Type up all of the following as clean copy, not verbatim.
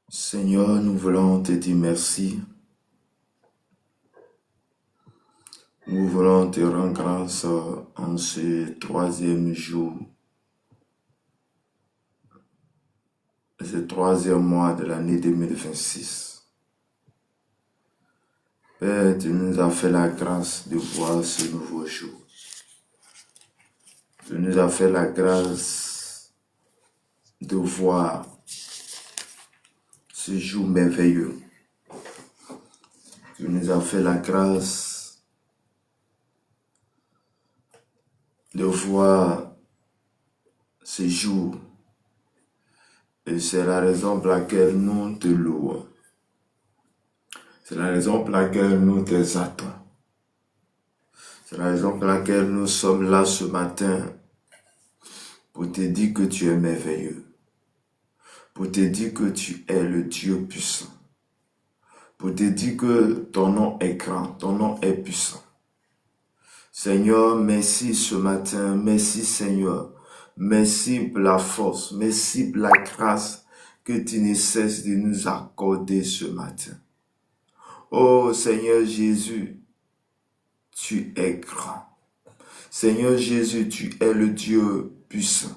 Seigneur, nous voulons te dire merci. Nous voulons te rendre grâce en ce troisième jour, ce troisième mois de l'année 2026. Père, tu nous as fait la grâce de voir ce nouveau jour. Tu nous as fait la grâce de voir ce jour merveilleux. Tu nous as fait la grâce de voir ce jour. Et c'est la raison pour laquelle nous te louons. C'est la raison pour laquelle nous t'exaltons. C'est la raison pour laquelle nous sommes là ce matin pour te dire que tu es merveilleux. Pour te dire que tu es le Dieu puissant. Pour te dire que ton nom est grand, ton nom est puissant. Seigneur, merci ce matin. Merci Seigneur. Merci pour la force. Merci pour la grâce que tu ne cesses de nous accorder ce matin. Oh Seigneur Jésus, tu es grand. Seigneur Jésus, tu es le Dieu puissant.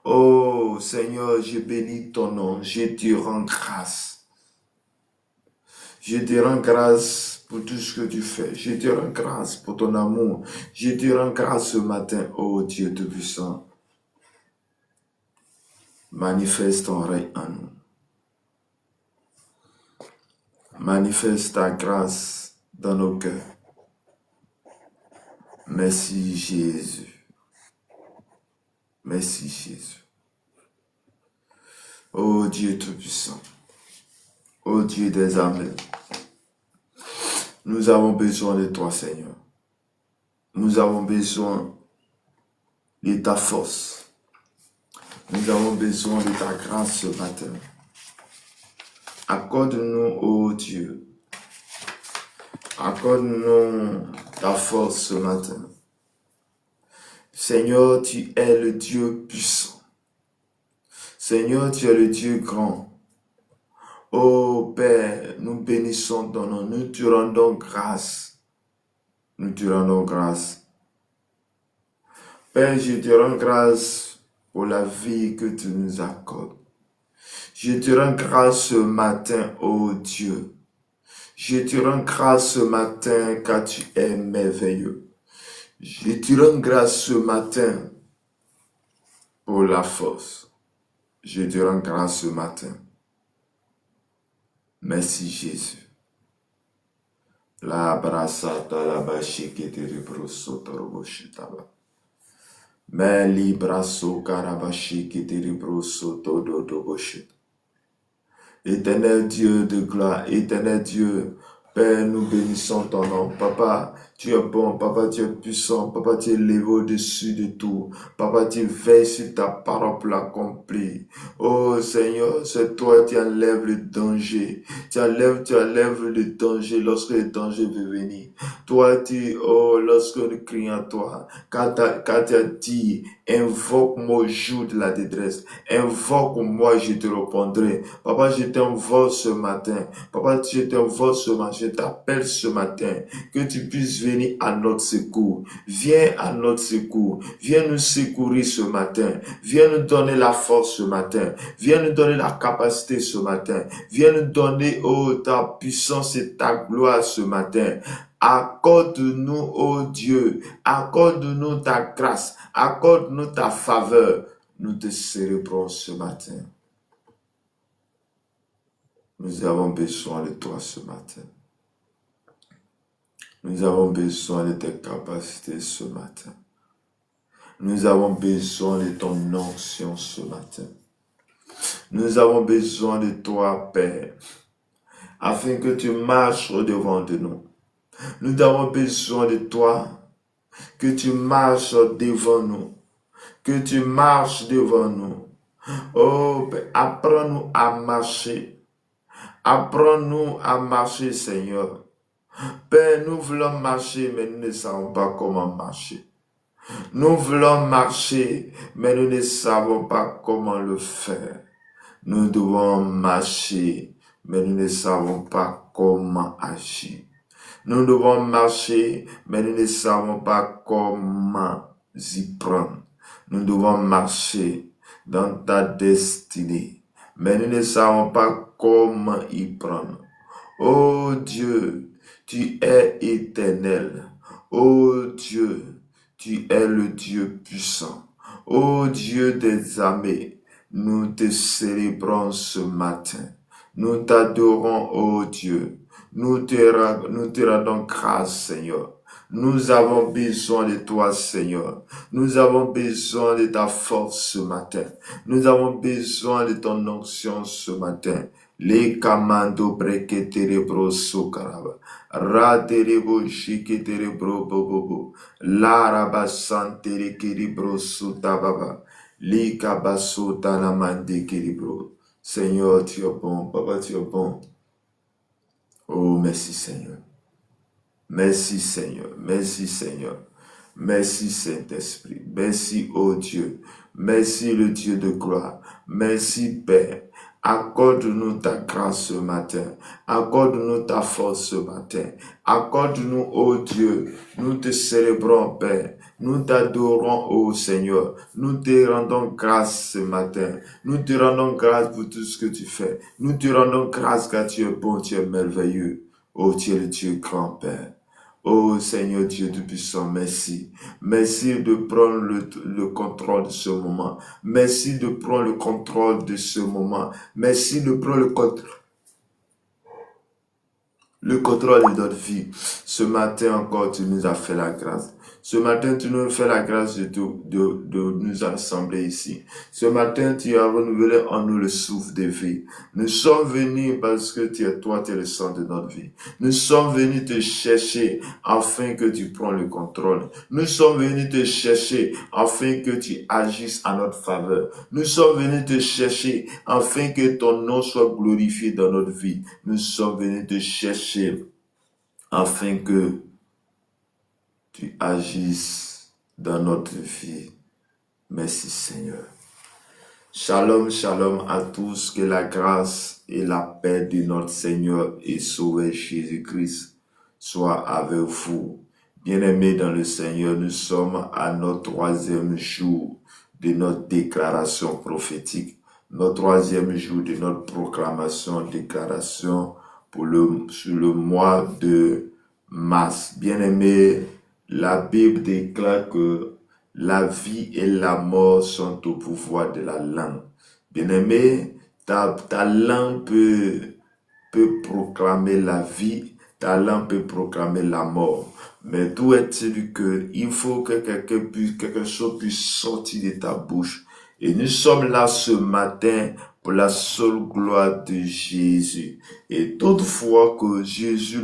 Oh Seigneur, je bénis ton nom, je te rends grâce. Je te rends grâce pour tout ce que tu fais. Je te rends grâce pour ton amour. Je te rends grâce ce matin, oh Dieu Tout-Puissant. Manifeste ton règne en nous. Manifeste ta grâce dans nos cœurs. Merci Jésus. Merci Jésus. Oh Dieu Tout-Puissant. Oh Dieu des armées. Nous avons besoin de toi, Seigneur. Nous avons besoin de ta force. Nous avons besoin de ta grâce ce matin. Accorde-nous, ô Dieu. Accorde-nous ta force ce matin. Seigneur, tu es le Dieu puissant. Seigneur, tu es le Dieu grand. Ô Père, nous bénissons ton nom. Nous te rendons grâce. Nous te rendons grâce. Père, je te rends grâce pour la vie que tu nous accordes. Je te rends grâce ce matin, ô Dieu. Je te rends grâce ce matin car tu es merveilleux. Je te rends grâce ce matin pour la force. Je te rends grâce ce matin. Merci Jésus. La brasata la bashiki te ribroso toroboshitaba. Mais libraso karabashiki te ribroso tododoboshit. Éternel Dieu de gloire, éternel Dieu, Père, nous bénissons ton nom. Papa, tu es bon. Papa, tu es puissant. Papa, tu es élevé au-dessus de tout. Papa, tu veilles sur ta parole pour l'accomplir. Oh Seigneur, c'est toi qui enlèves le danger. Tu enlèves le danger lorsque le danger veut venir. Toi, lorsque nous crions à toi, quand tu as dit, invoque-moi au jour de la détresse. Invoque-moi, je te répondrai. Papa, je t'invoque ce matin. Papa, je t'invoque ce matin. Je t'appelle ce matin. Que tu puisses venir à notre secours. Viens à notre secours. Viens nous secourir ce matin. Viens nous donner la force ce matin. Viens nous donner la capacité ce matin. Viens nous donner, ta puissance et ta gloire ce matin. Accorde-nous, ô Dieu, accorde-nous ta grâce, accorde-nous ta faveur. Nous te célébrons ce matin. Nous avons besoin de toi ce matin. Nous avons besoin de tes capacités ce matin. Nous avons besoin de ton onction ce matin. Nous avons besoin de toi, Père, afin que tu marches au-devant de nous. Nous avons besoin de toi, que tu marches devant nous, que tu marches devant nous. Oh, Père, apprends-nous à marcher. Apprends-nous à marcher, Seigneur. Père, nous voulons marcher, mais nous ne savons pas comment marcher. Nous voulons marcher, mais nous ne savons pas comment le faire. Nous devons marcher, mais nous ne savons pas comment agir. Nous devons marcher, mais nous ne savons pas comment y prendre. Nous devons marcher dans ta destinée, mais nous ne savons pas comment y prendre. Oh Dieu, tu es éternel. Oh Dieu, tu es le Dieu puissant. Oh Dieu des armées, nous te célébrons ce matin. Nous t'adorons, oh Dieu. Nous te rendons grâce, Seigneur. Nous avons besoin de toi, Seigneur. Nous avons besoin de ta force ce matin. Nous avons besoin de ton onction ce matin. Les commandos breketerebro sokaraba. Raterebo shiketerebro bobobo. Laraba santere kiribro sutababa. Les kabasota la mande kiribro. Seigneur, tu es bon. Papa, tu es bon. Oh, merci Seigneur. Merci Seigneur. Merci Seigneur. Merci Saint-Esprit. Merci, oh Dieu. Merci le Dieu de gloire. Merci Père. Accorde-nous ta grâce ce matin. Accorde-nous ta force ce matin. Accorde-nous, oh Dieu. Nous te célébrons, Père. Nous t'adorons, ô Seigneur. Nous te rendons grâce ce matin. Nous te rendons grâce pour tout ce que tu fais. Nous te rendons grâce car tu es bon, tu es merveilleux. Oh, tu es le Dieu grand Père. Oh Seigneur Dieu Tout-Puissant, merci. Merci de prendre le contrôle de ce moment. Merci de prendre le contrôle de ce moment. Merci de prendre le contrôle de notre vie. Ce matin encore, tu nous as fait la grâce. Ce matin, tu nous fais la grâce de nous assembler ici. Ce matin, tu as renouvelé en nous le souffle de vie. Nous sommes venus parce que tu es le centre de notre vie. Nous sommes venus te chercher afin que tu prends le contrôle. Nous sommes venus te chercher afin que tu agisses à notre faveur. Nous sommes venus te chercher afin que ton nom soit glorifié dans notre vie. Nous sommes venus te chercher afin que tu agisses dans notre vie. Merci Seigneur. Shalom, shalom à tous. Que la grâce et la paix de notre Seigneur et Sauveur Jésus-Christ soient avec vous. Bien-aimés dans le Seigneur, nous sommes à notre 3e jour de notre déclaration prophétique. Notre 3e jour de notre déclaration sur le mois de mars. Bien-aimés, la Bible déclare que la vie et la mort sont au pouvoir de la langue. Bien-aimé, ta langue peut proclamer la vie, ta langue peut proclamer la mort. Mais d'où est-il que il faut que quelque chose puisse sortir de ta bouche. Et nous sommes là ce matin pour la seule gloire de Jésus. Et toutefois que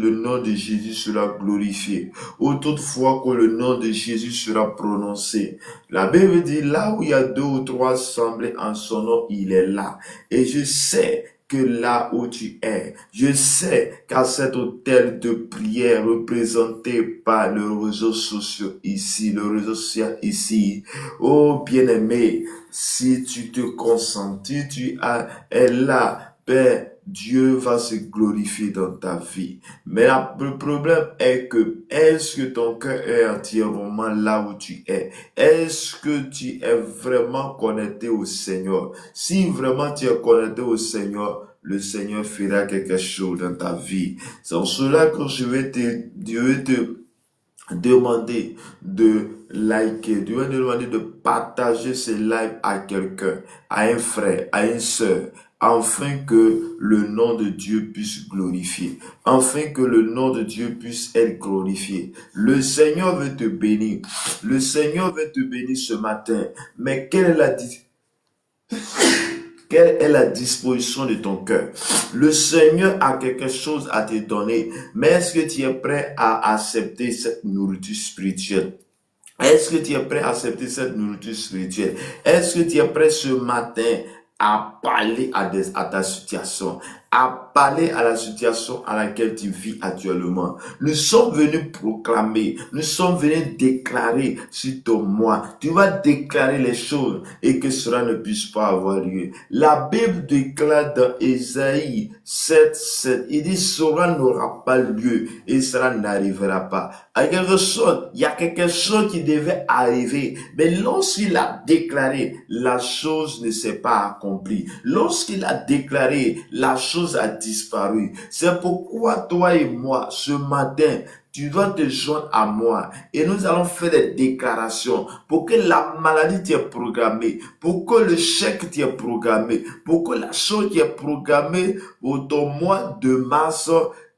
le nom de Jésus sera glorifié, ou toutefois que le nom de Jésus sera prononcé, la Bible dit là où il y a 2 ou 3 assemblés en son nom, il est là. Et je sais que là où tu es, je sais qu'à cet hôtel de prière représenté par le réseau social ici, oh bien-aimé, si tu te concentres, si tu es là, ben, Dieu va se glorifier dans ta vie. Mais le problème est que, est-ce que ton cœur est entièrement là où tu es? Est-ce que tu es vraiment connecté au Seigneur? Si vraiment tu es connecté au Seigneur, le Seigneur fera quelque chose dans ta vie. C'est en cela que je vais te demander de liker, je vais te demander de partager ce live à quelqu'un, à un frère, à une sœur, afin que le nom de Dieu puisse glorifier, afin que le nom de Dieu puisse être glorifié. Le Seigneur veut te bénir. Le Seigneur veut te bénir ce matin. Mais quelle est la disposition de ton cœur? Le Seigneur a quelque chose à te donner, mais est-ce que tu es prêt à accepter cette nourriture spirituelle? Est-ce que tu es prêt à accepter cette nourriture spirituelle? Est-ce que tu es prêt ce matin à à parler à ta situation, à parler à la situation à laquelle tu vis actuellement. Nous sommes venus proclamer, nous sommes venus déclarer sur ton moi. Tu vas déclarer les choses et que cela ne puisse pas avoir lieu. La Bible déclare dans Ésaïe 7:7, il dit cela n'aura pas lieu et cela n'arrivera pas. Il y a quelque chose qui devait arriver, mais lorsqu'il a déclaré, la chose ne s'est pas accomplie. Lorsqu'il a déclaré, la chose a disparu. C'est pourquoi toi et moi, ce matin, tu dois te joindre à moi et nous allons faire des déclarations pour que la maladie t'ait programmée, pour que le chèque t'ait programmé, pour que la chose qui est programmée pour ton mois de mars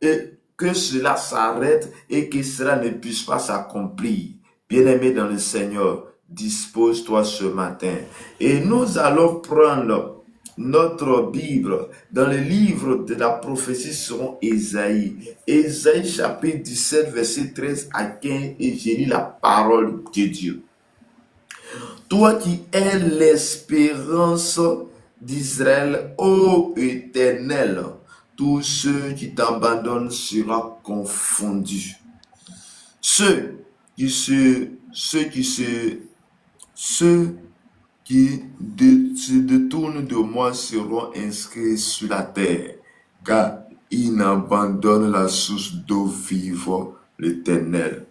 et que cela s'arrête et que cela ne puisse pas s'accomplir. Bien-aimé dans le Seigneur, dispose-toi ce matin et nous allons prendre notre Bible dans le livre de la prophétie selon Ésaïe. Ésaïe chapitre 17, verset 13 à 15 et j'ai lu la parole de Dieu. Toi qui es l'espérance d'Israël, ô Éternel, tous ceux qui t'abandonnent seront confondus. Ceux qui se détournent de moi seront inscrits sur la terre, car ils n'abandonnent la source d'eau vive, l'Éternel.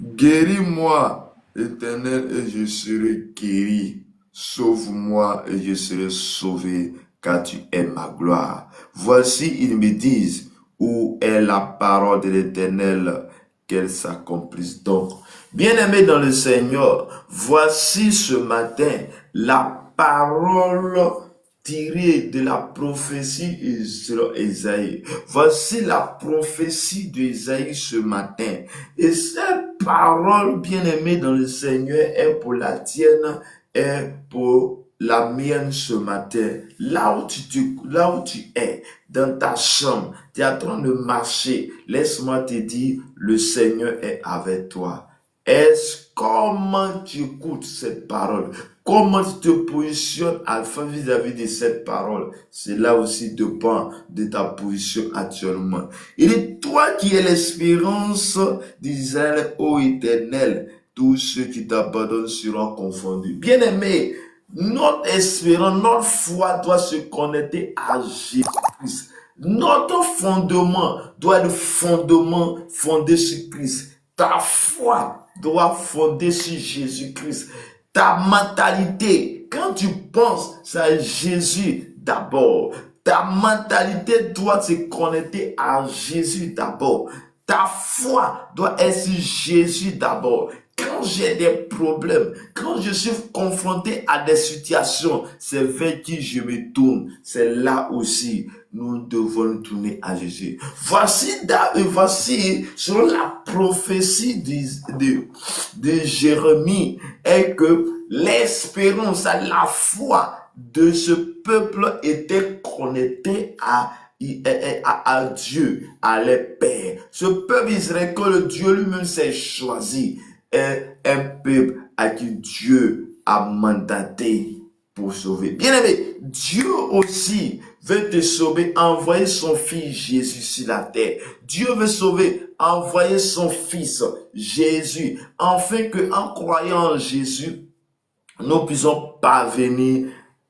Guéris-moi, l'Éternel, et je serai guéri. Sauve-moi et je serai sauvé, car tu es ma gloire. Voici, ils me disent, où est la parole de l'Éternel, qu'elle s'accomplisse donc. Bien-aimés dans le Seigneur, voici ce matin la parole tirée de la prophétie selon Ésaïe. Voici la prophétie d'Ésaïe ce matin. Et cette parole, bien-aimée dans le Seigneur, est pour la tienne, est pour la mienne ce matin. Là où tu es, dans ta chambre, tu es en train de marcher. Laisse-moi te dire, le Seigneur est avec toi. Comment tu écoutes cette parole? Comment tu te positionnes vis-à-vis de cette parole? Cela aussi dépend de ta position actuellement. Il est toi qui es l'espérance d'Israël, ô Éternel. Tous ceux qui t'abandonnent seront confondus. Bien-aimé, notre espérance, notre foi doit se connecter à Jésus-Christ. Notre fondement doit être fondé sur Christ. Ta foi doit fonder sur Jésus-Christ. Ta mentalité, quand tu penses, c'est à Jésus d'abord. Ta mentalité doit se connecter à Jésus d'abord. Ta foi doit être sur Jésus d'abord. Quand j'ai des problèmes, quand je suis confronté à des situations, c'est vers qui je me tourne. C'est là aussi, nous devons nous tourner à Jésus. Voici selon la prophétie de Jérémie, est que l'espérance, la foi de ce peuple était connectée à Dieu, à les pères. Ce peuple Israël que le Dieu lui-même s'est choisi est un peuple à qui Dieu a mandaté pour sauver. Bien-aimé, Dieu aussi veut te sauver, envoyer son fils Jésus sur la terre. Dieu veut sauver, envoyer son fils Jésus, afin que en croyant en Jésus, nous puissions parvenir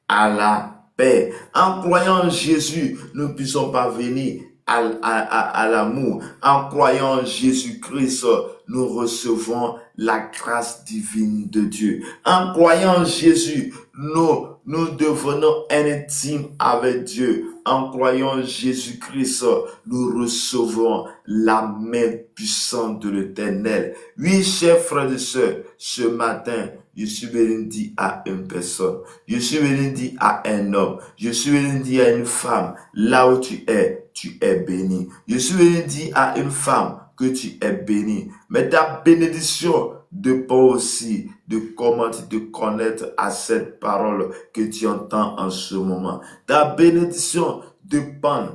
à la paix. En croyant en Jésus, nous puissions parvenir à l'amour. En croyant en Jésus-Christ, nous recevons la grâce divine de Dieu. En croyant en Jésus, nous devenons intimes avec Dieu. En croyant en Jésus-Christ, nous recevons la main puissante de l'Éternel. Oui, chers frères et sœurs, ce matin, je suis venu dire à une personne, je suis venu dire à un homme, je suis venu dire à une femme, là où tu es béni. Je suis venu dire à une femme que tu es béni. Mais ta bénédiction dépend aussi de comment tu te connectes à cette parole que tu entends en ce moment. Ta bénédiction dépend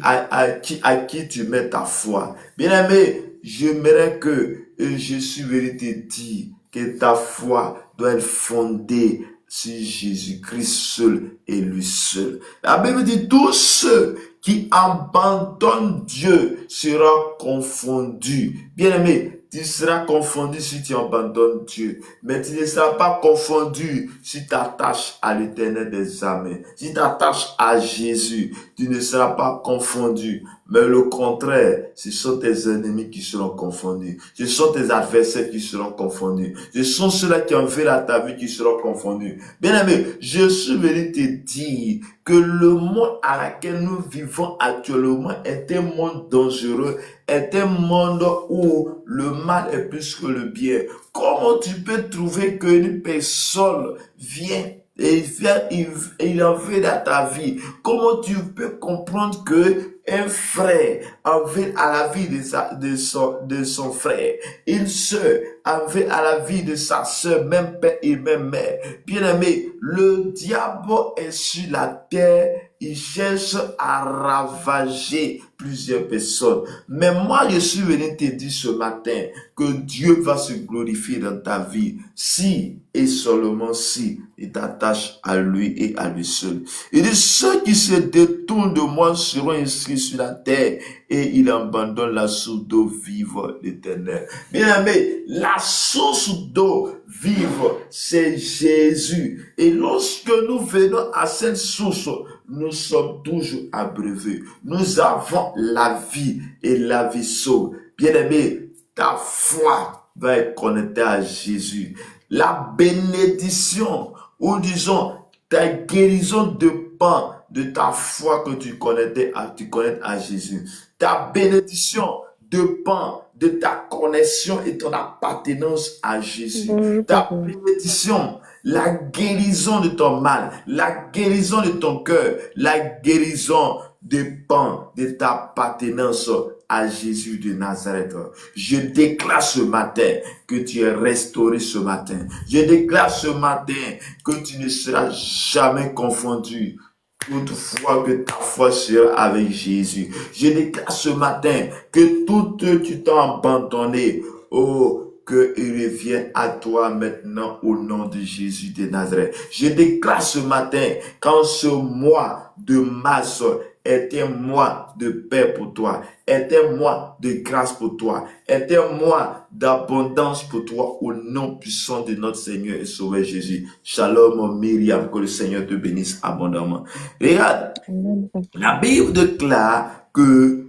à qui tu mets ta foi. Bien-aimé, j'aimerais que je suis venu te dire que ta foi doit être fondée sur Jésus-Christ seul et lui seul. La Bible dit tous ceux qui abandonnent Dieu seront confondus. Bien-aimé, tu seras confondu si tu abandonnes Dieu, mais tu ne seras pas confondu si tu t'attaches à l'Éternel des armées. Si tu t'attaches à Jésus, tu ne seras pas confondu. Mais le contraire, ce sont tes ennemis qui seront confondus. Ce sont tes adversaires qui seront confondus. Ce sont ceux-là qui ont fait à ta vie qui seront confondus. Bien-aimé, je suis venu te dire que le monde à laquelle nous vivons actuellement est un monde dangereux, est un monde où le mal est plus que le bien. Comment tu peux trouver qu'une personne vient et il en fait dans ta vie? Comment tu peux comprendre que un frère en veut à la vie de son frère, une sœur en veut à la vie de sa sœur, même père et même mère? Bien-aimé, le diable est sur la terre, il cherche à ravager plusieurs personnes. Mais moi, je suis venu te dire ce matin que Dieu va se glorifier dans ta vie si et seulement si il t'attache à lui et à lui seul. Il dit, ceux qui se détournent de moi seront inscrits sur la terre et ils abandonnent la source d'eau vive l'Éternel. Bien-aimé, la source d'eau vive, c'est Jésus. Et lorsque nous venons à cette source, nous sommes toujours abreuvés. Nous avons la vie et la vie sauve. Bien-aimé, ta foi va être connectée à Jésus. La bénédiction, ou disons, ta guérison dépend de ta foi que tu connectes à Jésus. Ta bénédiction dépend de ta connexion et ton appartenance à Jésus. Ta bénédiction, la guérison de ton mal, la guérison de ton cœur, la guérison dépend de ta appartenance à Jésus de Nazareth. Je déclare ce matin que tu es restauré ce matin. Je déclare ce matin que tu ne seras jamais confondu. Toutefois que ta foi sera avec Jésus. Je déclare ce matin que tout tu t'as abandonné, qu'il revienne à toi maintenant au nom de Jésus de Nazareth. Je déclare ce matin qu'en ce mois de mars est un mois de paix pour toi, est un mois de grâce pour toi, est un mois d'abondance pour toi au nom puissant de notre Seigneur et Sauveur Jésus. Shalom Myriam, que le Seigneur te bénisse abondamment. Regarde, la Bible déclare que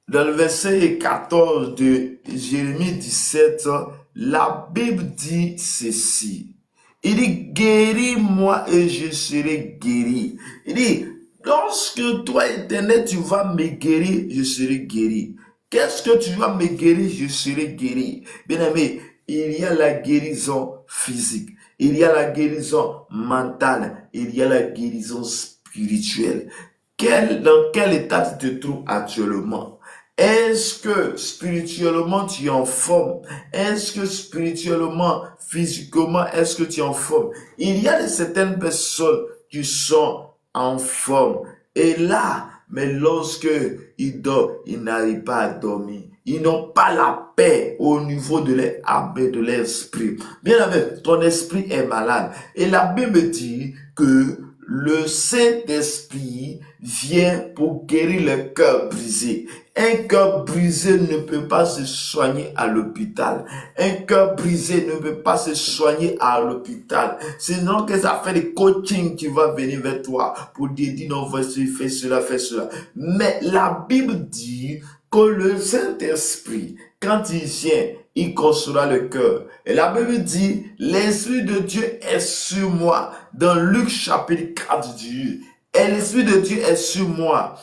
dans le verset 14 de Jérémie 17, la Bible dit ceci. Il dit, guéris-moi et je serai guéri. Il dit, lorsque toi, Éternel, tu vas me guérir, je serai guéri. Qu'est-ce que tu vas me guérir, je serai guéri. Bien-aimé, il y a la guérison physique, il y a la guérison mentale, il y a la guérison spirituelle. Dans quel état tu te trouves actuellement? Est-ce que spirituellement tu es en forme? Est-ce que spirituellement, physiquement, est-ce que tu es en forme? Il y a certaines personnes qui sont en forme. Et là, mais lorsque ils dorment, ils n'arrivent pas à dormir. Ils n'ont pas la paix au niveau de leur âme et de leur esprit. Bien aimé, ton esprit est malade. Et la Bible dit que le Saint-Esprit vient pour guérir le cœur brisé. Un cœur brisé ne peut pas se soigner à l'hôpital. Un cœur brisé ne peut pas se soigner à l'hôpital. Sinon que ça fait des coaching qui va venir vers toi pour dire non, voici, fais cela, fais cela. Mais la Bible dit que le Saint-Esprit, quand il vient, il consolera le cœur. Et la Bible dit, l'Esprit de Dieu est sur moi. Dans Luc chapitre 4 dit, et l'Esprit de Dieu est sur moi.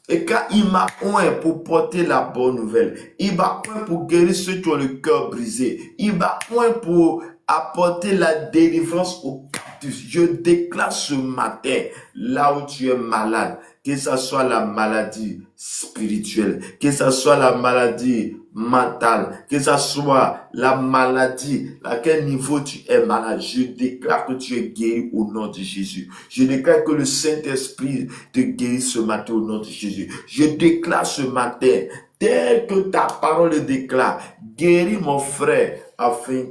Et quand il m'a oint pour porter la bonne nouvelle, il m'a oint pour guérir ceux qui ont le cœur brisé, il m'a oint pour apporter la délivrance aux captifs. Je déclare ce matin, là où tu es malade, que ce soit la maladie spirituelle, que ce soit la maladie mentale, que ce soit la maladie, à quel niveau tu es malade, je déclare que tu es guéri au nom de Jésus. Je déclare que le Saint-Esprit te guérit ce matin au nom de Jésus. Je déclare ce matin, tel que ta parole le déclare, guéris mon frère, afin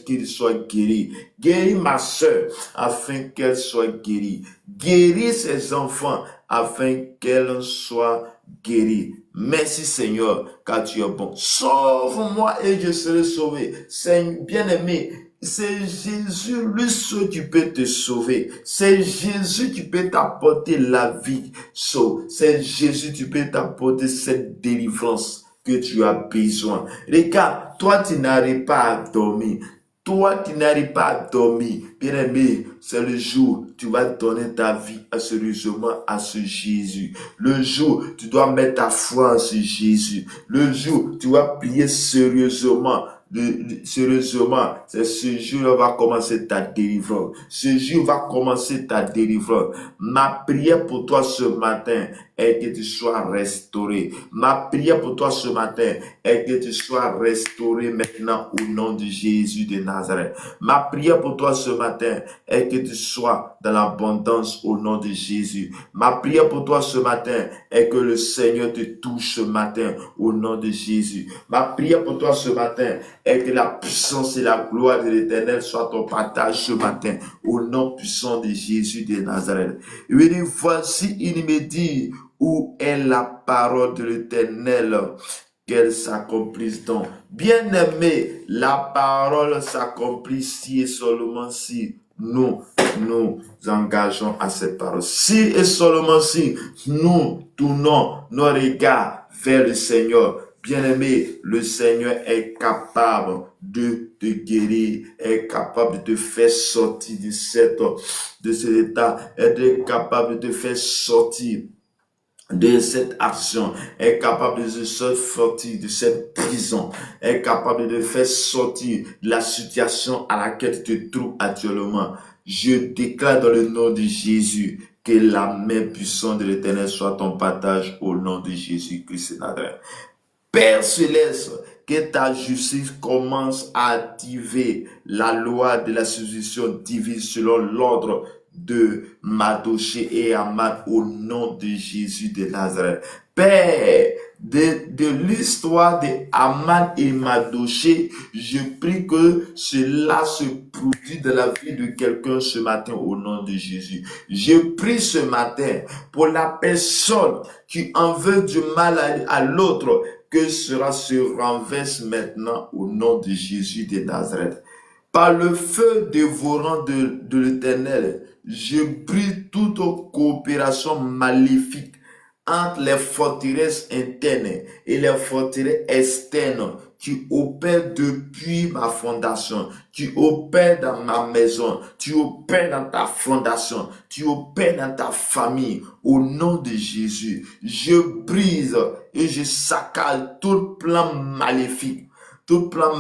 qu'il soit guéri. Guéris ma soeur afin qu'elle soit guérie. Guéris ses enfants afin qu'elle soit guérie. Merci Seigneur, car tu es bon. Sauve-moi et je serai sauvé. Seigneur bien-aimé, c'est Jésus, lui seul qui peut te sauver. C'est Jésus qui peut t'apporter la vie sauve. C'est Jésus qui peut t'apporter cette délivrance que tu as besoin. Regarde, toi tu n'arrives pas à dormir. Toi qui n'arrives pas à dormir, bien-aimé, c'est le jour où tu vas donner ta vie sérieusement à ce Jésus. Le jour où tu dois mettre ta foi en ce Jésus. Le jour où tu vas prier sérieusement. Sérieusement, c'est ce jour va commencer ta délivrance. Ce jour va commencer ta délivrance. Ma prière pour toi ce matin est que tu sois restauré. Ma prière pour toi ce matin est que tu sois restauré maintenant au nom de Jésus de Nazareth. Ma prière pour toi ce matin est que tu sois dans l'abondance au nom de Jésus. Ma prière pour toi ce matin est que le Seigneur te touche ce matin au nom de Jésus. Ma prière pour toi ce matin est que la puissance et la gloire de l'Éternel soient ton partage ce matin au nom puissant de Jésus de Nazareth. Il dit, voici, il me dit, où est la parole de l'Éternel, qu'elle s'accomplisse donc. Bien-aimé, la parole s'accomplit si et seulement si nous nous engageons à cette parole. Si et seulement si nous tournons nos regards vers le Seigneur. Bien-aimé, le Seigneur est capable de te guérir, est capable de te faire sortir de cet état, est capable de te faire sortir de cette action, est capable de se sortir de cette prison, est capable de faire sortir de la situation à laquelle tu te trouves actuellement. Je déclare dans le nom de Jésus que la main puissante de l'Éternel soit ton partage au nom de Jésus-Christ de Nazareth. Père céleste, que ta justice commence à activer la loi de la substitution divine selon l'ordre de Madoché et Amad au nom de Jésus de Nazareth. Père, de l'histoire de Amad et Madoché, je prie que cela se produise dans la vie de quelqu'un ce matin au nom de Jésus. Je prie ce matin pour la personne qui en veut du mal à l'autre, que cela se renverse maintenant au nom de Jésus de Nazareth. Par le feu dévorant de l'Éternel, je brise toute coopération maléfique entre les forteresses internes et les forteresses externes qui opèrent depuis ma fondation, qui opèrent dans ma maison, qui opèrent dans ta fondation, qui opèrent dans ta famille. Au nom de Jésus, je brise et je saccage tout plan maléfique, sur ta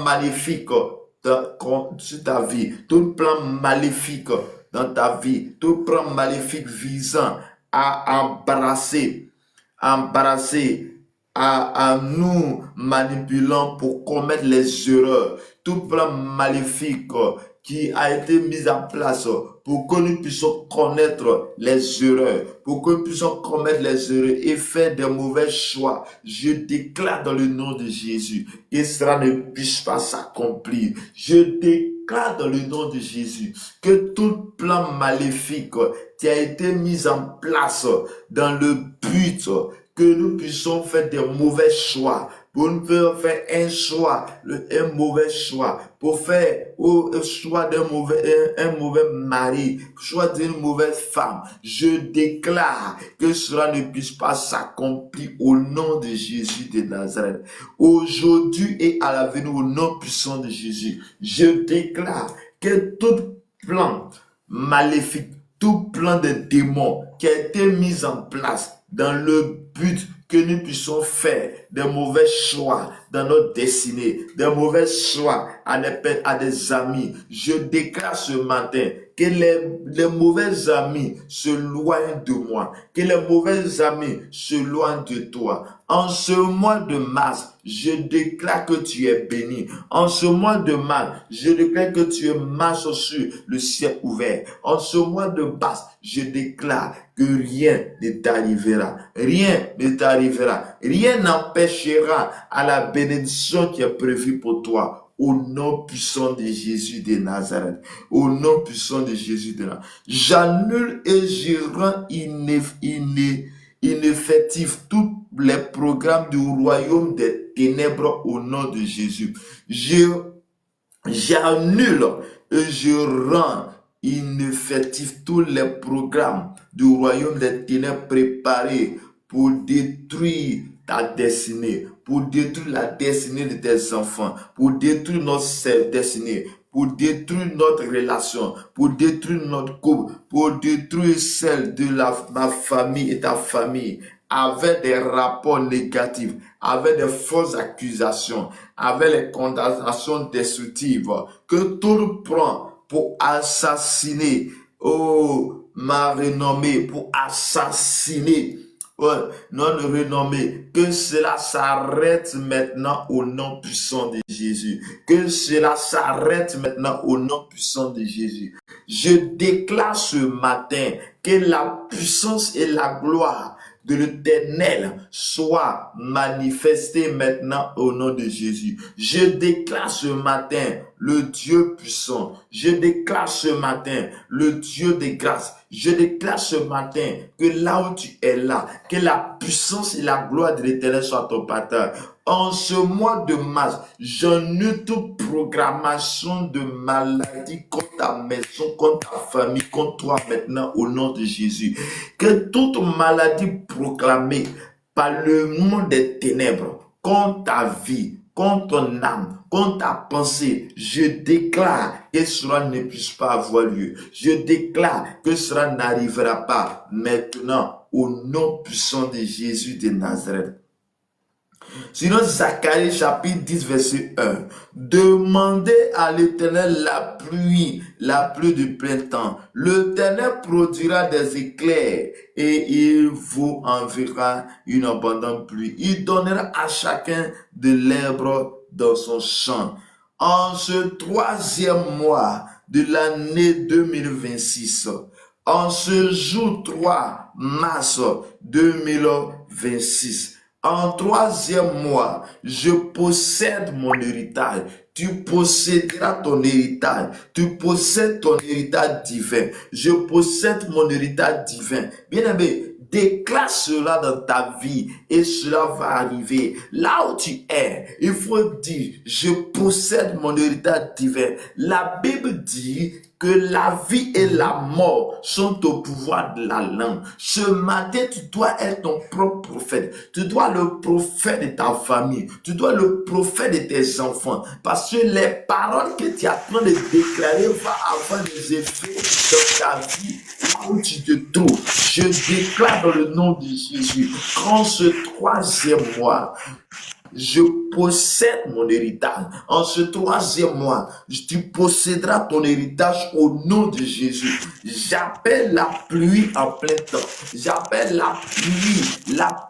vie, tout plan maléfique dans ta vie, tout plan maléfique visant à embrasser, à nous manipulant pour commettre les erreurs, tout plan maléfique qui a été mis en place pour que nous puissions connaître les erreurs, pour que nous puissions commettre les erreurs et faire de mauvais choix. Je déclare dans le nom de Jésus que cela ne puisse pas s'accomplir. Je déclare dans le nom de Jésus que tout plan maléfique qui a été mis en place dans le but que nous puissions faire des mauvais choix, pour nous faire un mauvais choix, pour faire un choix un mauvais mari, choix d'une mauvaise femme. Je déclare que cela ne puisse pas s'accomplir au nom de Jésus de Nazareth. Aujourd'hui et à l'avenir, au nom puissant de Jésus, je déclare que tout plan maléfique, tout plan de démons qui a été mis en place dans le but que nous puissions faire des mauvais choix dans notre destinée, des mauvais choix à des amis. Je déclare ce matin que les mauvais amis se loignent de moi, que les mauvais amis se loignent de toi. En ce mois de mars, je déclare que tu es béni. En ce mois de mars, je déclare que tu marches sur le ciel ouvert. En ce mois de mars, je déclare que rien ne t'arrivera. Rien ne t'arrivera. Rien n'empêchera à la bénédiction qui est prévue pour toi. au nom puissant de Jésus de Nazareth. Au nom puissant de Jésus de Nazareth. J'annule et je rends ineffectif tous les programmes du royaume des ténèbres au nom de Jésus. J'annule et je rends ineffectif tous les programmes du royaume des ténèbres préparés pour détruire ta destinée, pour détruire la destinée de tes enfants, pour détruire notre destinée, pour détruire notre relation, pour détruire notre couple, pour détruire celle de ma famille et ta famille, avec des rapports négatifs, avec des fausses accusations, avec les condamnations destructives que tout prend pour assassiner, ma renommée, pour assassiner notre renommée. Que cela s'arrête maintenant au nom puissant de Jésus. Que cela s'arrête maintenant au nom puissant de Jésus. Je déclare ce matin que la puissance et la gloire de l'Éternel soit manifestée maintenant au nom de Jésus. Je déclare ce matin le Dieu puissant. Je déclare ce matin le Dieu de grâce. Je déclare ce matin que là où tu es là, que la puissance et la gloire de l'Éternel soient ton partage. En ce mois de mars, j'annule toute programmation de maladie contre ta maison, contre ta famille, contre toi maintenant au nom de Jésus. Que toute maladie proclamée par le monde des ténèbres contre ta vie, contre ton âme, contre ta pensée, je déclare que cela ne puisse pas avoir lieu. Je déclare que cela n'arrivera pas maintenant au nom puissant de Jésus de Nazareth. Sinon, Zacharie chapitre 10 verset 1. Demandez à l'Éternel la pluie du printemps. L'Éternel produira des éclairs et il vous enverra une abondante pluie. Il donnera à chacun de l'herbe dans son champ. En ce troisième mois de l'année 2026, en ce jour 3 mars 2026, en troisième mois, je possède mon héritage. Tu posséderas ton héritage. Tu possèdes ton héritage divin. Je possède mon héritage divin. Bien-aimé, déclare cela dans ta vie et cela va arriver. Là où tu es, il faut dire, je possède mon héritage divin. La Bible dit que la vie et la mort sont au pouvoir de la langue. Ce matin, tu dois être ton propre prophète. Tu dois le prophète de ta famille. Tu dois le prophète de tes enfants. Parce que les paroles que tu es en train de déclarer vont avoir des effets dans ta vie, là où tu te trouves. Je déclare dans le nom de Jésus, qu'en ce troisième mois, je possède mon héritage. En ce troisième mois, tu posséderas ton héritage au nom de Jésus. J'appelle la pluie en plein temps. J'appelle la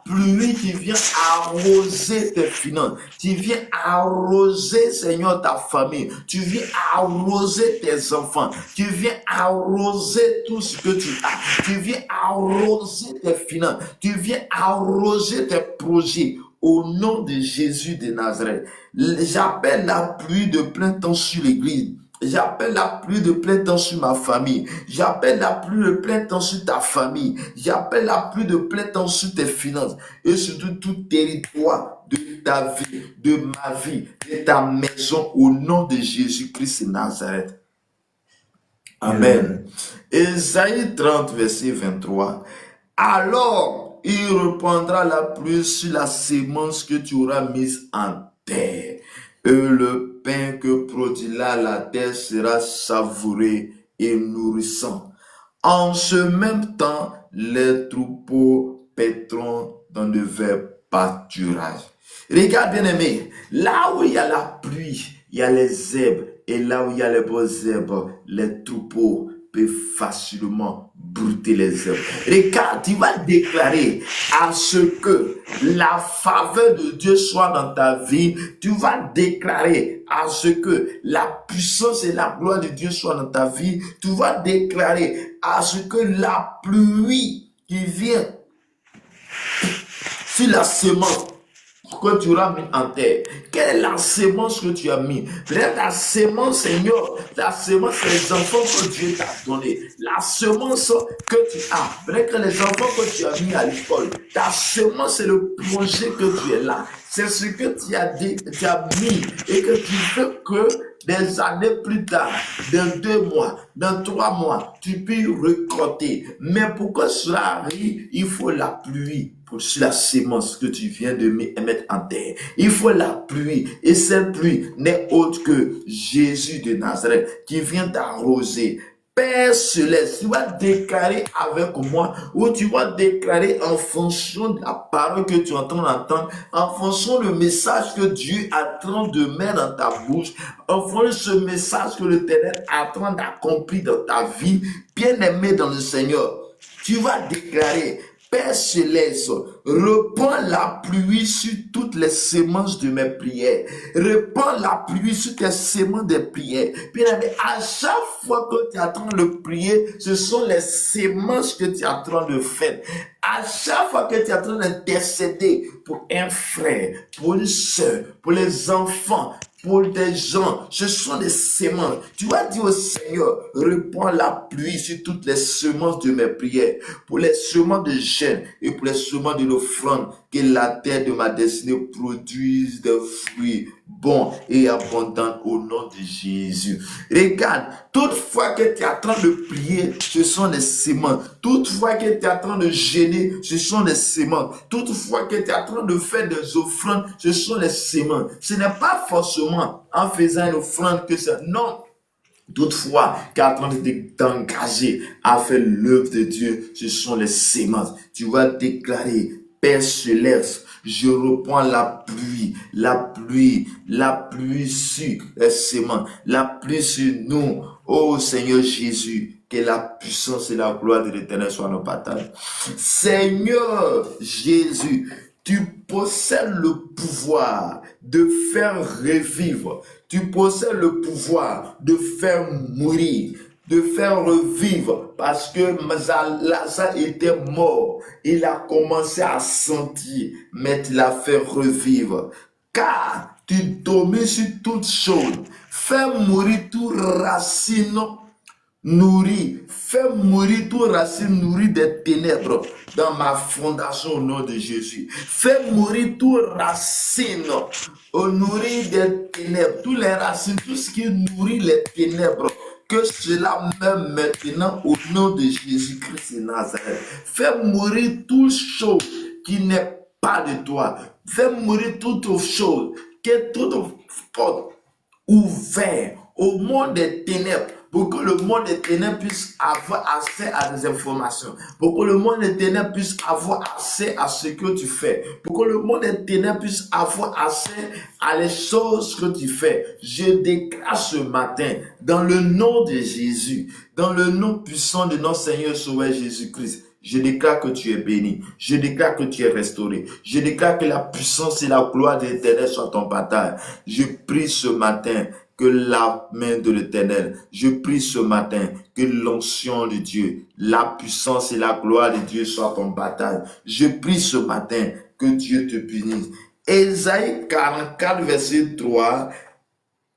pluie qui vient arroser tes finances. Tu viens arroser, Seigneur, ta famille. Tu viens arroser tes enfants. Tu viens arroser tout ce que tu as. Tu viens arroser tes finances. Tu viens arroser tes projets. Au nom de Jésus de Nazareth, j'appelle la pluie de plein temps sur l'église. J'appelle la pluie de plein temps sur ma famille. J'appelle la pluie de plein temps sur ta famille. J'appelle la pluie de plein temps sur tes finances. Et surtout tout territoire de ta vie, de ma vie, de ta maison. Au nom de Jésus-Christ de Nazareth. Amen. Ésaïe 30, verset 23. Alors, il reprendra la pluie sur la sémence que tu auras mise en terre. Et le pain que produira la terre sera savouré et nourrissant. En ce même temps, les troupeaux paîtront dans de verts pâturages. Regarde bien aimé, là où il y a la pluie, il y a les herbes. Et là où il y a les bonnes herbes, les troupeaux peuvent facilement brouter les herbes. Regarde, tu vas déclarer à ce que la faveur de Dieu soit dans ta vie. Tu vas déclarer à ce que la puissance et la gloire de Dieu soient dans ta vie. Tu vas déclarer à ce que la pluie qui vient sur la semence que tu auras mis en terre? Quelle est la sémence que tu as mis? Peut-être la sémence, Seigneur, la sémence, c'est les enfants que Dieu t'a donné. La semence que tu as, peut-être que les enfants que tu as mis à l'école, ta semence, c'est le projet que tu es là. C'est ce que tu as dit, tu as mis et que tu veux que des années plus tard, dans 2 mois, dans 3 mois, tu peux récolter. Mais pour que cela arrive, il faut la pluie pour la sémence que tu viens de mettre en terre. Il faut la pluie. Et cette pluie n'est autre que Jésus de Nazareth qui vient t'arroser. Père céleste, tu vas déclarer avec moi ou tu vas déclarer en fonction de la parole que tu es en train d'entendre, en fonction du message que Dieu est en train de mettre dans ta bouche, en fonction de ce message que l'Éternel est en train d'accomplir dans ta vie, bien-aimé dans le Seigneur. Tu vas déclarer, Père céleste, répands la pluie sur toutes les semences de mes prières. Répands la pluie sur tes semences de prières. Puis à chaque fois que tu es en train de prier, ce sont les semences que tu es en train de faire. À chaque fois que tu es en train d'intercéder pour un frère, pour une soeur, pour les enfants, pour des gens, ce sont des semences. Tu vas dire au Seigneur, répands la pluie sur toutes les semences de mes prières, pour les semences de jeûne et pour les semences de l'offrande, que la terre de ma destinée produise des fruits bons et abondants au nom de Jésus. Regarde, toutefois que tu es en train de prier, ce sont des semences. Toutefois que tu es en train de gêner, ce sont des semences. Toutefois que tu es en train de faire des offrandes, ce sont des semences. Ce n'est pas forcément en faisant une offrande que ça. Non. Toutefois, qui est en train de t'engager à faire l'œuvre de Dieu, ce sont les semences. Tu vas déclarer, Père céleste, je reprends la pluie sur les semences, la pluie sur nous. Oh Seigneur Jésus, que la puissance et la gloire de l'Éternel soient nos batailles. Seigneur Jésus, tu possèdes le pouvoir de faire revivre. Tu possèdes le pouvoir de faire mourir, de faire revivre. Parce que Lazare était mort. Il a commencé à sentir, mais tu l'as fait revivre. Car tu domines sur toutes choses. Fais mourir toute racine nourrie. Fais mourir toute racine nourrie des ténèbres dans ma fondation au nom de Jésus. Fais mourir toute racine nourrie des ténèbres. Toutes les racines, tout ce qui nourrit les ténèbres. Que cela meure maintenant au nom de Jésus-Christ de Nazareth. Fais mourir toute chose qui n'est pas de toi. Fais mourir toute chose, que toute porte ouverte au monde des ténèbres, pour que le monde des ténèbres puisse avoir accès à des informations, pour que le monde des ténèbres puisse avoir accès à ce que tu fais, pour que le monde des ténèbres puisse avoir accès à les choses que tu fais. Je déclare ce matin, dans le nom de Jésus, dans le nom puissant de notre Seigneur Sauveur Jésus-Christ, je déclare que tu es béni. Je déclare que tu es restauré. Je déclare que la puissance et la gloire de l'Éternel soient ton partage. Je prie ce matin que la main de l'Éternel, je prie ce matin que l'onction de Dieu, la puissance et la gloire de Dieu soient ton partage. Je prie ce matin que Dieu te bénisse. Ésaïe 44, verset 3.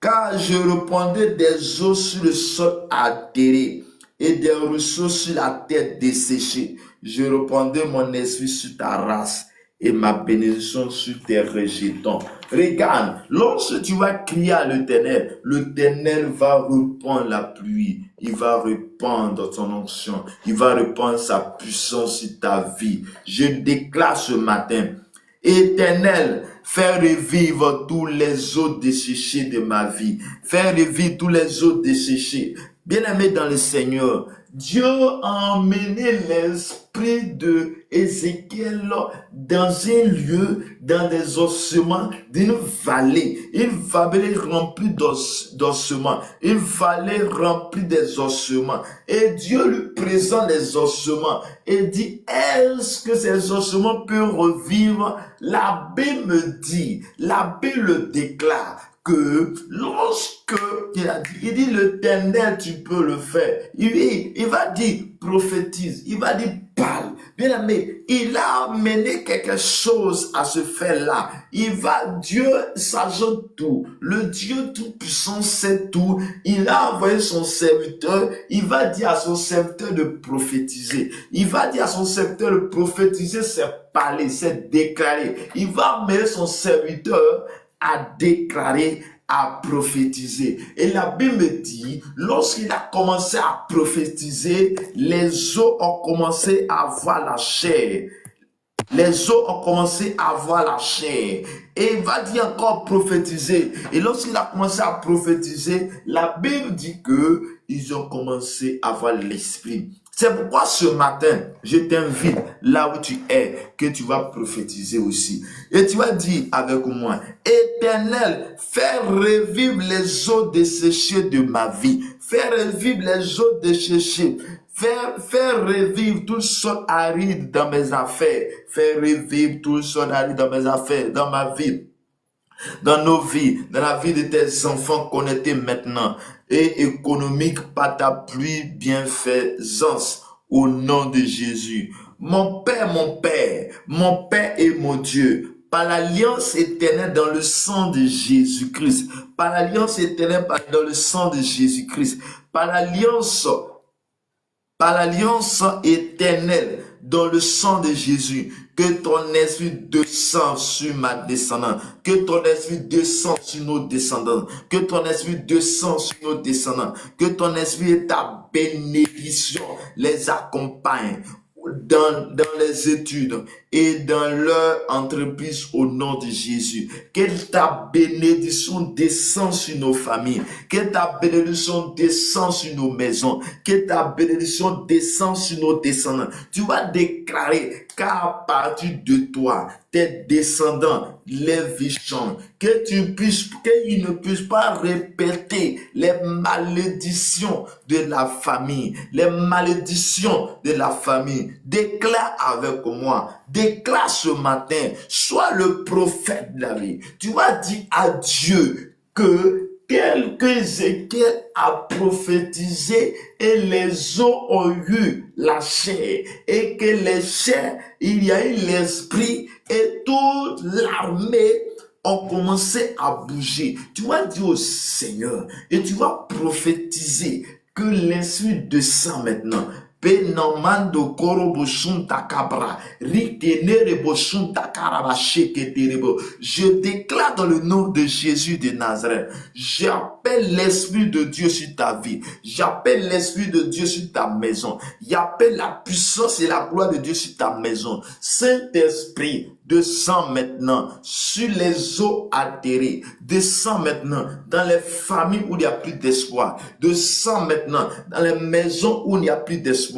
Car je répandrai des eaux sur le sol atterré et des ruisseaux sur la terre desséchée. Je répandrai mon esprit sur ta race et ma bénédiction sur tes rejetons. Regarde, lorsque tu vas crier à l'Éternel, l'Éternel va répandre la pluie. Il va répandre ton onction. Il va répandre sa puissance sur ta vie. Je déclare ce matin, Éternel, fais revivre tous les eaux desséchées de ma vie. Fais revivre tous les eaux desséchées. Bien-aimé dans le Seigneur, Dieu a emmené l'esprit de Ézéchiel dans un lieu, dans des ossements d'une vallée. Une vallée remplie d'ossements. Une vallée remplie des ossements. Et Dieu lui présente les ossements et dit, est-ce que ces ossements peuvent revivre? L'abbé me dit, l'abbé le déclare, que lorsque il dit l'Éternel, tu peux le faire. Il va dire prophétise, il va dire parle. Bien aimé, il a amené quelque chose à se faire là. Dieu sachant tout, le Dieu tout-puissant sait tout. Il a envoyé son serviteur, il va dire à son serviteur de prophétiser. Il va dire à son serviteur de prophétiser, c'est parler, c'est déclarer. Il va amener son serviteur à déclarer, à prophétiser. Et la Bible dit, lorsqu'il a commencé à prophétiser, les os ont commencé à voir la chair. Les os ont commencé à voir la chair. Et il va dire encore prophétiser. Et lorsqu'il a commencé à prophétiser, la Bible dit que ils ont commencé à voir l'esprit. C'est pourquoi ce matin, je t'invite là où tu es, que tu vas prophétiser aussi. Et tu vas dire avec moi, Éternel, fais revivre les eaux desséchées de ma vie. Fais revivre les eaux desséchées. Faire revivre tout ce aride dans mes affaires. Faire revivre tout ce aride dans mes affaires, dans ma vie, dans nos vies, dans la vie de tes enfants connectés maintenant et économique par ta pluie bienfaisance au nom de Jésus. Mon Père et mon Dieu, par l'alliance éternelle dans le sang de Jésus-Christ, par l'alliance éternelle dans le sang de Jésus-Christ, par l'alliance éternelle dans le sang de Jésus, que ton esprit descend sur ma descendante, que ton esprit descend sur nos descendants, que ton esprit descend sur nos descendants, que ton esprit et ta bénédiction les accompagne dans les études et dans leur entreprise au nom de Jésus. Que ta bénédiction descend sur nos familles, que ta bénédiction descend sur nos maisons, que ta bénédiction descend sur nos descendants. Tu vas déclarer qu'à partir de toi, tes descendants, les vies changent, qu'ils ne puissent pas répéter les malédictions de la famille, les malédictions de la famille. Déclare avec moi, déclare ce matin, sois le prophète de la vie. Tu vas dire à Dieu que Ézéchiel a prophétisé et les eaux ont eu la chair et que les chairs, il y a eu l'esprit et toute l'armée ont commencé à bouger. Tu vas dire au Seigneur et tu vas prophétiser que l'esprit descend maintenant. Penomando koroboshunta kabra, ritenere boshunta karabasheketerebo. Je déclare dans le nom de Jésus de Nazareth, j'appelle l'Esprit de Dieu sur ta vie, j'appelle l'Esprit de Dieu sur ta maison, j'appelle la puissance et la gloire de Dieu sur ta maison. Saint-Esprit, descends maintenant sur les eaux altérées, descends maintenant dans les familles où il n'y a plus d'espoir, descends maintenant dans les maisons où il n'y a plus d'espoir,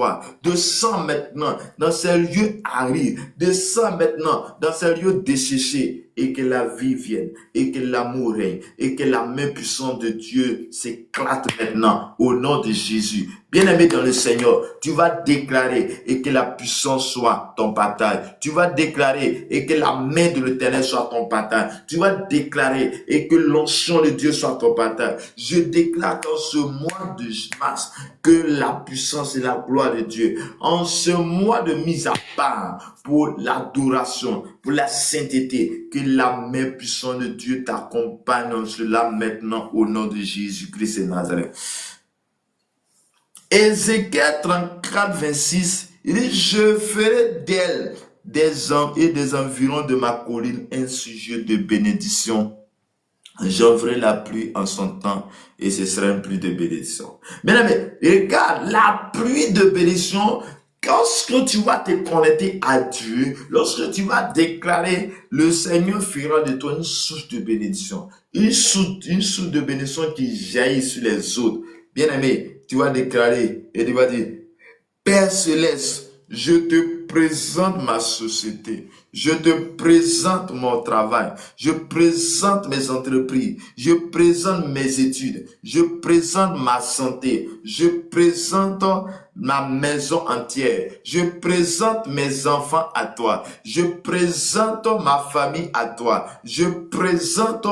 descends maintenant dans ces lieux arides, descends maintenant dans ces lieux desséchés, et que la vie vienne, et que l'amour règne, et que la main puissante de Dieu s'éclate maintenant au nom de Jésus. Bien-aimé dans le Seigneur, tu vas déclarer et que la puissance soit ton partage. Tu vas déclarer et que la main de l'Éternel soit ton partage. Tu vas déclarer et que l'onction de Dieu soit ton partage. Je déclare dans ce mois de mars que la puissance et la gloire de Dieu, en ce mois de mise à part pour l'adoration, pour la sainteté, que la main puissante de Dieu t'accompagne en cela maintenant au nom de Jésus-Christ et Nazareth. Ézéchiel 34, 26, il dit, je ferai d'elle, des hommes et des environs de ma colline un sujet de bénédiction. J'enverrai la pluie en son temps et ce sera une pluie de bénédiction. Mais regarde, la pluie de bénédiction, lorsque tu vas te connecter à Dieu, lorsque tu vas déclarer, le Seigneur fera de toi une source de bénédiction. Une source de bénédiction qui jaillit sur les autres. Bien-aimé, tu vas déclarer et tu vas dire, Père Céleste, je te présente ma société, je te présente mon travail, je présente mes entreprises, je présente mes études, je présente ma santé, je présente ma maison entière, je présente mes enfants à toi, je présente ma famille à toi, je présente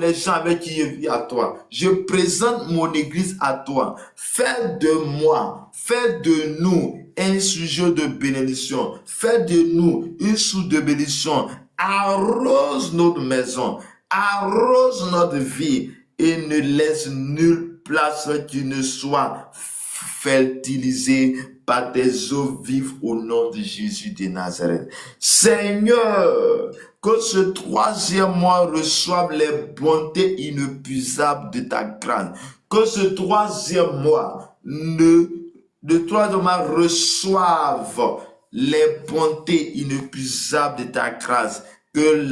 les gens avec qui je vis à toi. Je présente mon église à toi. Fais de moi, fais de nous un sujet de bénédiction. Fais de nous une source de bénédiction. Arrose notre maison, arrose notre vie et ne laisse nulle place qui ne soit fertilisée par des eaux vives au nom de Jésus de Nazareth. Seigneur, que ce troisième mois reçoive les bontés inépuisables de ta grâce. Que ce troisième mois reçoive les bontés inépuisables de ta grâce. Que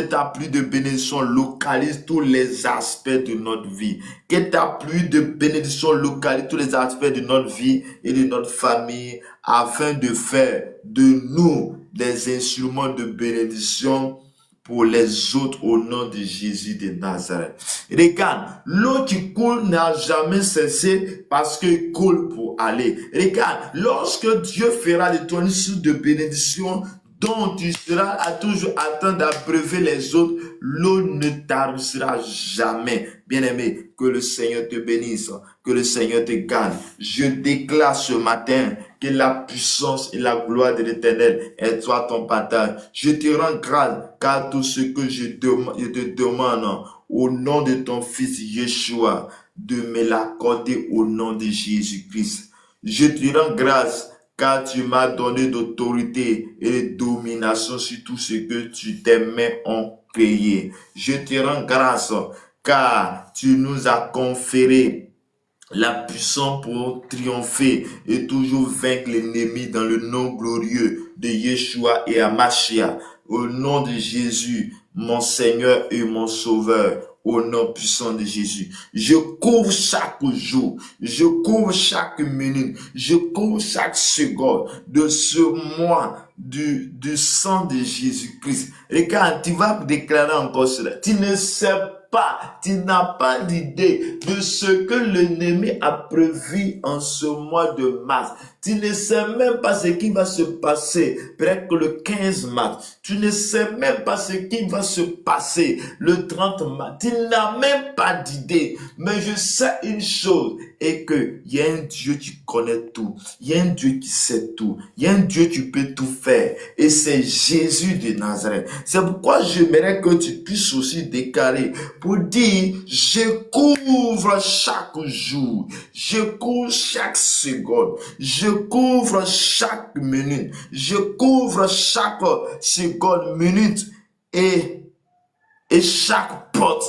ta pluie de bénédiction localise tous les aspects de notre vie. Que ta pluie de bénédiction localise tous les aspects de notre vie et de notre famille afin de faire de nous des instruments de bénédiction pour les autres au nom de Jésus de Nazareth. Regarde, l'eau qui coule n'a jamais cessé parce qu'il coule pour aller. Regarde, lorsque Dieu fera de toi une source de bénédiction dont tu seras toujours en train d'abreuver les autres, l'eau ne tarissera jamais. Bien-aimé, que le Seigneur te bénisse, que le Seigneur te garde. Je déclare ce matin que la puissance et la gloire de l'Éternel est toi ton partage. Je te rends grâce car tout ce que je te demande au nom de ton Fils Yeshua, de me l'accorder au nom de Jésus-Christ. Je te rends grâce car tu m'as donné d'autorité et de domination sur tout ce que tes mains ont créé. Je te rends grâce car tu nous as conféré la puissance pour triompher et toujours vaincre l'ennemi dans le nom glorieux de Yeshua et Amashia. Au nom de Jésus, mon Seigneur et mon Sauveur. Au nom puissant de Jésus. Je couvre chaque jour, je couvre chaque minute, je couvre chaque seconde de ce mois du sang de Jésus-Christ. Regarde, tu vas déclarer encore cela. Tu ne sais pas, tu n'as pas d'idée de ce que l'ennemi a prévu en ce mois de mars. Tu ne sais même pas ce qui va se passer peut-être le 15 mars. Tu ne sais même pas ce qui va se passer le 30 mars. Tu n'as même pas d'idée. Mais je sais une chose, et que il y a un Dieu qui connaît tout. Il y a un Dieu qui sait tout. Il y a un Dieu qui peut tout faire. Et c'est Jésus de Nazareth. C'est pourquoi j'aimerais que tu puisses aussi déclarer pour dire, je couvre chaque jour. Je couvre chaque seconde. Je couvre chaque minute. Je couvre chaque seconde, minute et chaque porte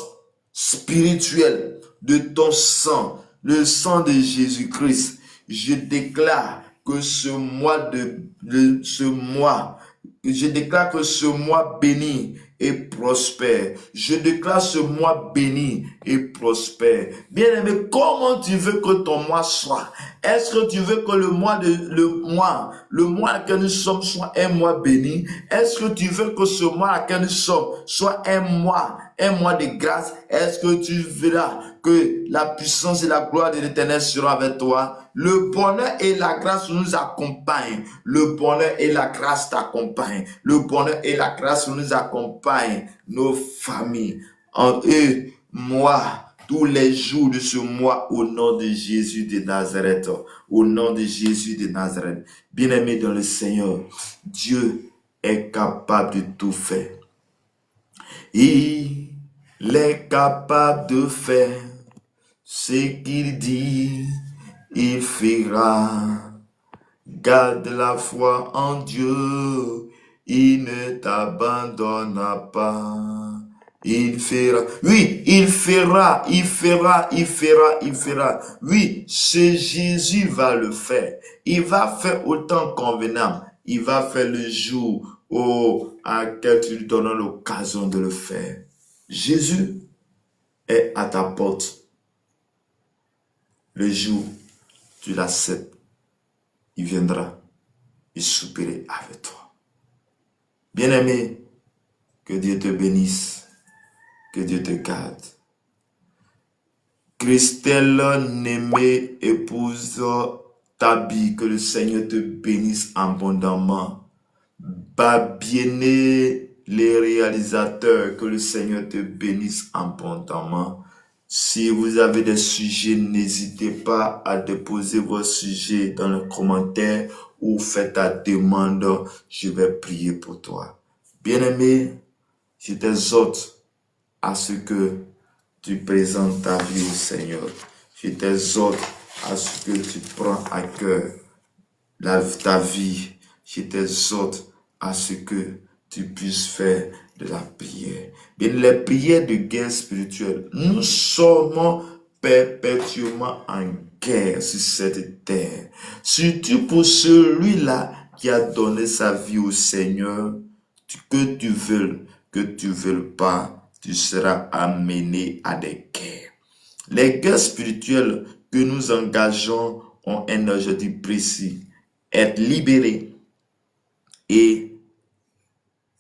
spirituelle de ton sang, le sang de Jésus-Christ. Je déclare que je déclare que ce mois béni et prospère. Je déclare ce mois béni et prospère. Bien-aimé, comment tu veux que ton mois soit? Est-ce que tu veux que le mois que nous sommes soit un mois béni? Est-ce que tu veux que ce mois que nous sommes soit un mois de grâce? Est-ce que tu verras que la puissance et la gloire de l'Éternel seront avec toi? Le bonheur et la grâce nous accompagnent. Le bonheur et la grâce t'accompagnent. Le bonheur et la grâce nous accompagnent. Nos familles. En eux, moi, tous les jours de ce mois, au nom de Jésus de Nazareth. Au nom de Jésus de Nazareth. Bien-aimé dans le Seigneur, Dieu est capable de tout faire. Il est capable de faire ce qu'il dit, il fera. Garde la foi en Dieu, il ne t'abandonnera pas. Il fera. Oui, il fera. Oui, ce Jésus va le faire. Il va faire autant convenable. Il va faire le jour à quel tu lui donnes l'occasion de le faire. Jésus est à ta porte. Le jour, tu l'acceptes. Il viendra. Il soupirera avec toi. Bien-aimé, que Dieu te bénisse. Que Dieu te garde. Christelle, Némé, épouse Tabi, que le Seigneur te bénisse abondamment. Babiene, les réalisateurs, que le Seigneur te bénisse abondamment. Si vous avez des sujets, n'hésitez pas à déposer vos sujets dans les commentaires ou faites ta demande. Je vais prier pour toi. Bien-aimé, je t'exhorte à ce que tu présentes ta vie au Seigneur. Je t'exhorte à ce que tu prends à cœur ta vie. Je t'exhorte à ce que tu puisses faire de la prière. Bien, les prières de guerre spirituelle, nous sommes perpétuellement en guerre sur cette terre. Surtout pour celui-là qui a donné sa vie au Seigneur, que tu veuilles pas, tu seras amené à des guerres. Les guerres spirituelles que nous engageons ont un objectif précis: être libérés et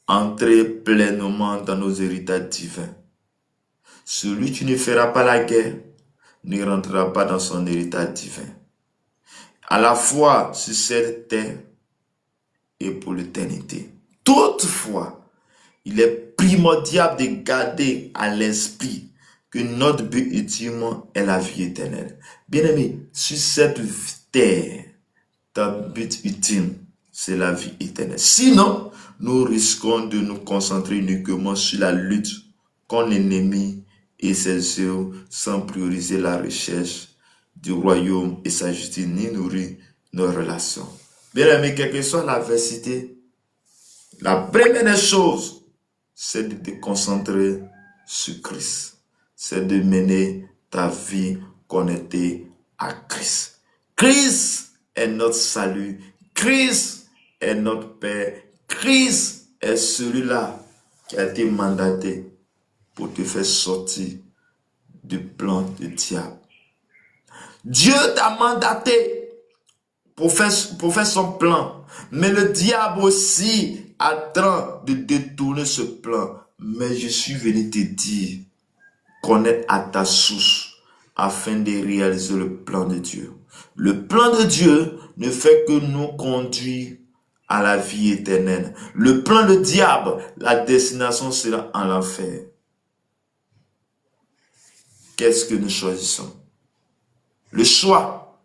entrer pleinement dans nos héritages divins. Celui qui ne fera pas la guerre ne rentrera pas dans son héritage divin, à la fois sur cette terre et pour l'éternité. Toutefois, il est primordial de garder à l'esprit que notre but ultime est la vie éternelle. Bien-aimé, sur cette terre, ton but ultime, c'est la vie éternelle. Sinon, nous risquons de nous concentrer uniquement sur la lutte contre l'ennemi et ses œuvres sans prioriser la recherche du royaume et sa justice, ni nourrir nos relations. Bien-aimé, quelle que soit l'adversité, la première des choses, c'est de te concentrer sur Christ. C'est de mener ta vie connectée à Christ. Christ est notre salut. Christ est notre Père. Christ est celui-là qui a été mandaté pour te faire sortir du plan du diable. Dieu t'a mandaté pour faire son plan. Mais le diable aussi attend de détourner ce plan. Mais je suis venu te dire, connaître à ta source afin de réaliser le plan de Dieu. Le plan de Dieu ne fait que nous conduire à la vie éternelle. Le plan du diable, la destination sera en l'enfer. Qu'est-ce que nous choisissons? Le choix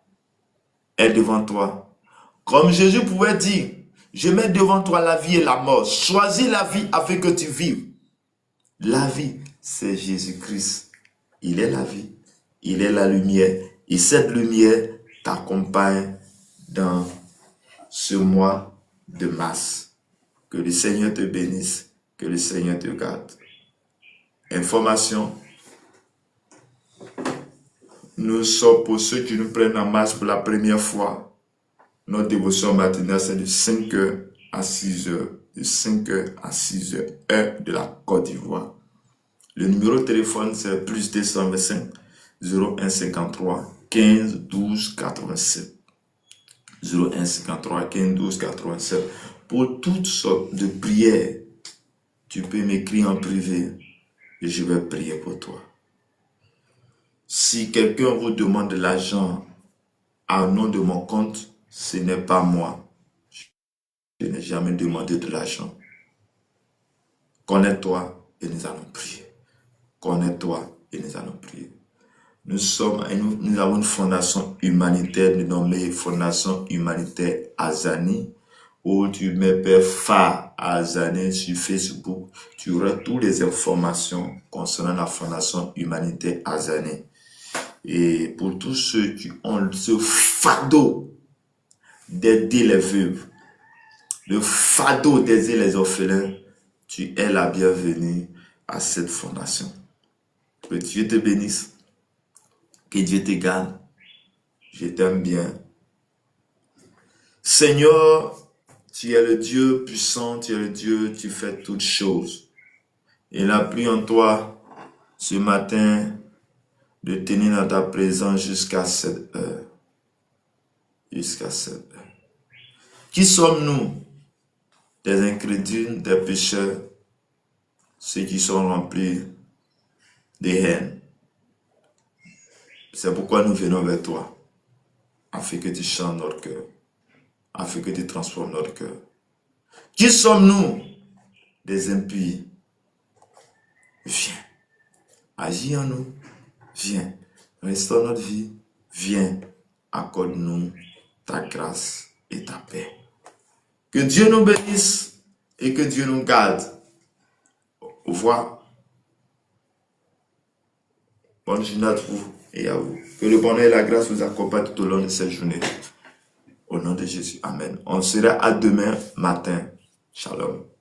est devant toi. Comme Jésus pouvait dire, je mets devant toi la vie et la mort. Choisis la vie afin que tu vives. La vie, c'est Jésus-Christ. Il est la vie. Il est la lumière. Et cette lumière t'accompagne dans ce mois de mars. Que le Seigneur te bénisse. Que le Seigneur te garde. Information. Nous sommes, pour ceux qui nous prennent en marche pour la première fois, notre dévotion matinale, c'est de 5h à 6h. De 5h à 6h, heure de la Côte d'Ivoire. Le numéro de téléphone, c'est plus 225 01 53 15 12 87. 01 53 15 12 87. Pour toutes sortes de prières, tu peux m'écrire en privé et je vais prier pour toi. Si quelqu'un vous demande de l'argent au nom de mon compte, ce n'est pas moi. Je n'ai jamais demandé de l'argent. Connais-toi et nous allons prier. Connais-toi et nous allons prier. Nous avons une fondation humanitaire dénommée Fondation Humanitaire Azani, où tu mets Père Fa Azani sur Facebook. Tu auras toutes les informations concernant la Fondation Humanitaire Azani. Et pour tous ceux qui ont ce fardeau d'aider les veuves, le fardeau d'aider les orphelins, tu es la bienvenue à cette fondation. Que Dieu te bénisse. Que Dieu te garde. Je t'aime bien. Seigneur, tu es le Dieu puissant, tu es le Dieu, tu fais toutes choses. Et la prie en toi ce matin de tenir dans ta présence jusqu'à cette heure. Jusqu'à cette heure. Qui sommes-nous? Des incrédules, des pécheurs, ceux qui sont remplis de haine. C'est pourquoi nous venons vers toi, afin que tu changes notre cœur, afin que tu transformes notre cœur. Qui sommes-nous? Des impies. Viens, agis en nous, Viens, restaure notre vie. Viens, accorde-nous ta grâce et ta paix. Que Dieu nous bénisse et que Dieu nous garde. Au revoir. Bonne journée à vous et à vous. Que le bonheur et la grâce vous accompagnent tout au long de cette journée. Au nom de Jésus. Amen. On sera à demain matin. Shalom.